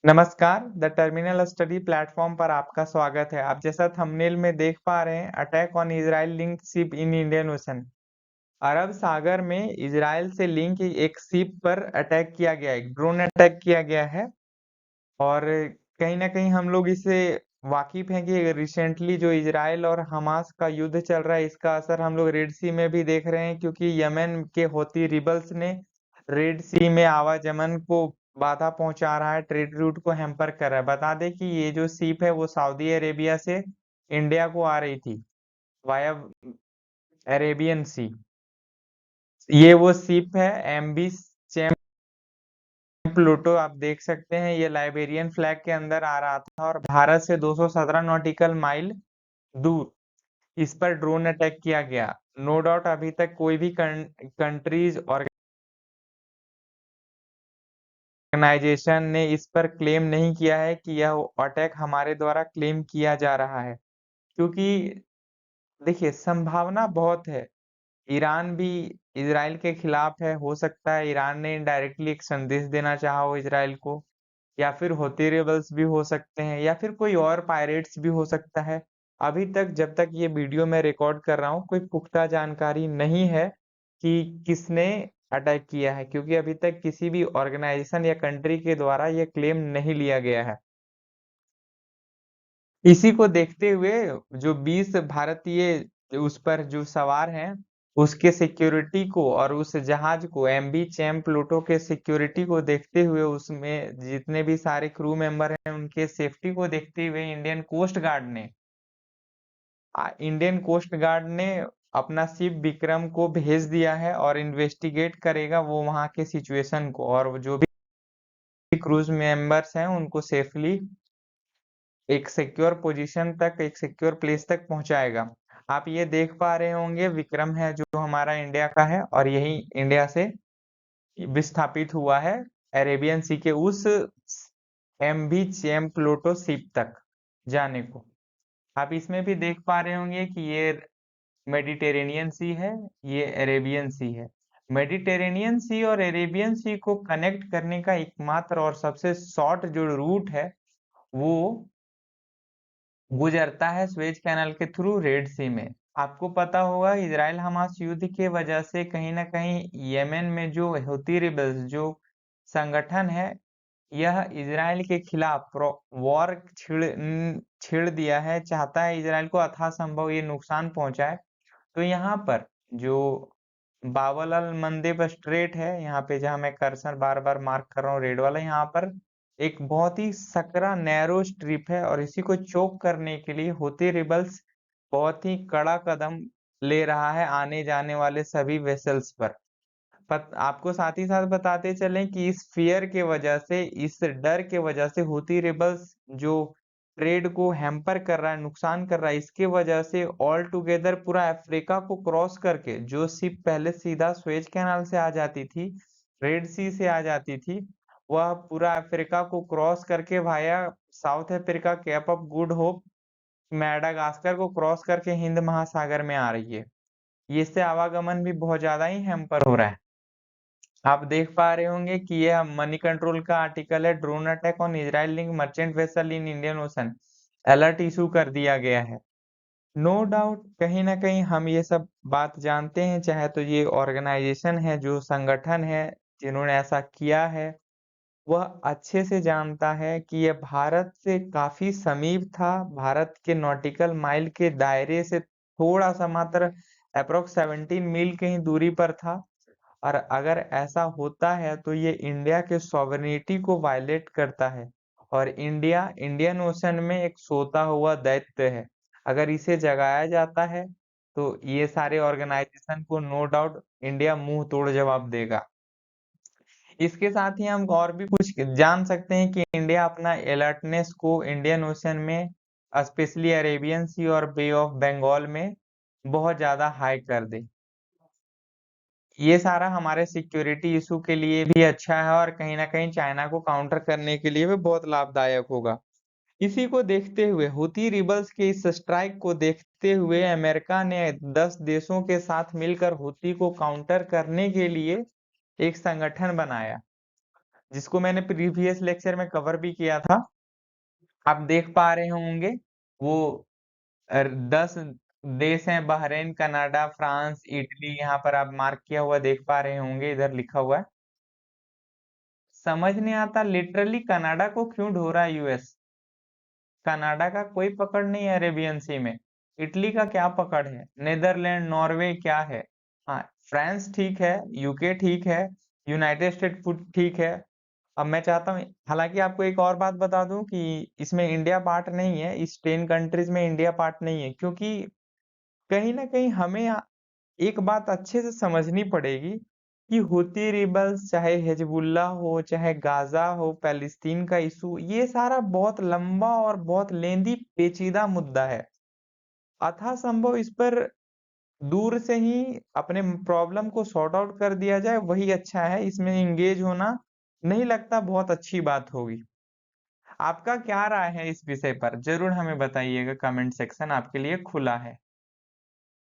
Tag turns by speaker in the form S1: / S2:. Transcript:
S1: नमस्कार, the terminal study platform पर आपका स्वागत है। आप जैसा थंबनेल में देख पा रहे हैं, attack on Israel linked ship in Indian Ocean. अरब सागर में इजराइल से लिंक एक शिप पर अटैक किया गया है, एक ड्रोन अटैक किया गया है। और कहीं ना कहीं हम लोग इससे वाकिफ हैं कि रिसेंटली जो इजराइल और हमास का युद्ध चल रहा है, इसका असर हम लोग रेड सी में भी देख रहे हैं, क्योंकि यमन के हौती रिबल्स ने रेड सी में आवागमन को बाधा पहुंचा रहा है, ट्रेड रूट को हैम्पर कर रहा है। बता दें कि ये जो शिप है वो सऊदी अरेबिया से इंडिया को आ रही थी वाया अरेबियन सी। ये वो शिप है एमबी प्लूटो। आप देख सकते हैं ये लाइबेरियन फ्लैग के अंदर आ रहा था और भारत से 217 नॉटिकल माइल दूर इस पर ड्रोन अटैक किया गया। नो डाउट अभी तक कोई भी कंट्रीज ऑर्गेनाइजेशन ने इस पर क्लेम नहीं किया है कि यह अटैक हमारे द्वारा क्लेम किया जा रहा है, क्योंकि देखिए संभावना बहुत है। ईरान भी इजराइल के खिलाफ है, हो सकता है ईरान ने इनडायरेक्टली एक संदेश देना चाहा हो इजराइल को, या फिर हौती रेबल्स भी हो सकते हैं, या फिर कोई और पायरेट्स भी हो सकता है। अभी तक जब तक ये वीडियो मैं रिकॉर्ड कर रहा हूँ, कोई पुख्ता जानकारी नहीं है कि किसने अटैक किया है, क्योंकि अभी तक किसी भी ऑर्गेनाइजेशन या कंट्री के द्वारा ये क्लेम नहीं लिया गया है। इसी को देखते हुए जो 20 भारतीय उस पर जो सवार हैं, उसके सिक्योरिटी को और उस जहाज को, एमबी चैम प्लूटो के सिक्योरिटी को देखते हुए, उसमें जितने भी सारे क्रू मेंबर हैं उनके सेफ्टी को देखते हुए इंडियन कोस्ट गार्ड ने अपना शिप विक्रम को भेज दिया है और इन्वेस्टिगेट करेगा वो वहां के सिचुएशन को, और जो भी क्रूज मेंबर्स हैं उनको सेफली एक सिक्योर पोजीशन तक, एक सिक्योर प्लेस तक पहुंचाएगा। आप ये देख पा रहे होंगे विक्रम है जो हमारा इंडिया का है, और यही इंडिया से विस्थापित हुआ है अरेबियन सी के उस एमवी चेम प्लूटो शिप तक जाने को। आप इसमें भी देख पा रहे होंगे कि ये मेडिटेरेनियन सी है, ये अरेबियन सी है। मेडिटेरेनियन सी और अरेबियन सी को कनेक्ट करने का एकमात्र और सबसे शॉर्ट जो रूट है वो गुजरता है स्वेज कैनाल के थ्रू रेड सी में। आपको पता होगा इजराइल हमास युद्ध के वजह से कहीं ना कहीं यमन में जो हूती रिबल्स जो संगठन है, यह इजराइल के खिलाफ वॉर छिड़ दिया है, चाहता है इजराइल को अथाह संभव ये नुकसान पहुंचाए। तो यहाँ पर जो बाबल अल मंदेब स्ट्रेट है, यहाँ पे जहाँ मैं कर्सर बार बार मार्क कर रहा हूँ रेड वाला, यहाँ पर एक बहुत ही सकरा नैरो स्ट्रिप है, और इसी को चोक करने के लिए हूती रिबल्स बहुत ही कड़ा कदम ले रहा है आने जाने वाले सभी वेसल्स पर। आपको साथ ही साथ बताते चलें कि इस फियर के वजह से, इस डर के वजह से हूती रिबल्स जो ट्रेड को हैम्पर कर रहा है, नुकसान कर रहा है, इसके वजह से ऑल टुगेदर पूरा अफ्रीका को क्रॉस करके जो शिप पहले सीधा स्वेज कैनाल से आ जाती थी, रेड सी से आ जाती थी, वह पूरा अफ्रीका को क्रॉस करके via South Africa, Cape of Good Hope, Madagascar को क्रॉस करके हिंद महासागर में आ रही है। इससे आवागमन भी बहुत ज्यादा ही हैम्पर हो रहा है। आप देख पा रहे होंगे कि यह मनी कंट्रोल का आर्टिकल है, drone attack on Israel link merchant vessel in Indian ocean, alert issue कर दिया गया है। नो डाउट कहीं ना कहीं हम ये सब बात जानते हैं, चाहे तो ये ऑर्गेनाइजेशन है, जो संगठन है जिन्होंने ऐसा किया है, वह अच्छे से जानता है कि यह भारत से काफी समीप था, भारत के नॉटिकल माइल के दायरे से थोड़ा सा मात्र अप्रोक्स 17 मील कहीं दूरी पर था। और अगर ऐसा होता है तो ये इंडिया के सॉवरेनिटी को वायलेट करता है, और इंडिया इंडियन ओशन में एक सोता हुआ दैत्य है। अगर इसे जगाया जाता है तो ये सारे ऑर्गेनाइजेशन को नो डाउट इंडिया मुंह तोड़ जवाब देगा। इसके साथ ही हम और भी कुछ जान सकते हैं कि इंडिया अपना अलर्टनेस को इंडियन ओशन में, स्पेशली अरेबियन सी और बे ऑफ बंगाल में बहुत ज्यादा हाई कर दे। ये सारा हमारे सिक्योरिटी इशू के लिए भी अच्छा है, और कहीं ना कहीं चाइना को काउंटर करने के लिए भी बहुत लाभदायक होगा। इसी को देखते हुए, हूती रिबल्स के इस स्ट्राइक को देखते हुए, अमेरिका ने 10 देशों के साथ मिलकर हूती को काउंटर करने के लिए एक संगठन बनाया। जिसको मैंने प्रीवियस लेक्चर में कवर भी किया था। आप देख पा रहे होंगे वो 10 देश हैं, बहरीन, कनाडा, फ्रांस, इटली, यहाँ पर आप मार्क किया हुआ देख पा रहे होंगे, इधर लिखा हुआ है। समझ नहीं आता लिटरली कनाडा को क्यों ढो रहा है यूएस। कनाडा का कोई पकड़ नहीं है अरेबियन सी में। इटली का क्या पकड़ है, नीदरलैंड, नॉर्वे क्या है। हाँ, फ्रांस ठीक है, यूके ठीक है, यूनाइटेड स्टेट ठीक है। अब मैं चाहता हूँ, हालांकि आपको एक और बात बता दूं कि इसमें इंडिया पार्ट नहीं है, इस 10 कंट्रीज में इंडिया पार्ट नहीं है, क्योंकि कहीं ना कहीं हमें एक बात अच्छे से समझनी पड़ेगी कि हुती रिबल्स, चाहे हिजबुल्लाह हो, चाहे गाजा हो, पैलेस्तीन का इशू, ये सारा बहुत लंबा और बहुत लेंदी पेचीदा मुद्दा है। अथा संभव इस पर दूर से ही अपने प्रॉब्लम को सॉर्ट आउट कर दिया जाए, वही अच्छा है। इसमें एंगेज होना नहीं लगता बहुत अच्छी बात होगी। आपका क्या राय है इस विषय पर, जरूर हमें बताइएगा, कमेंट सेक्शन आपके लिए खुला है।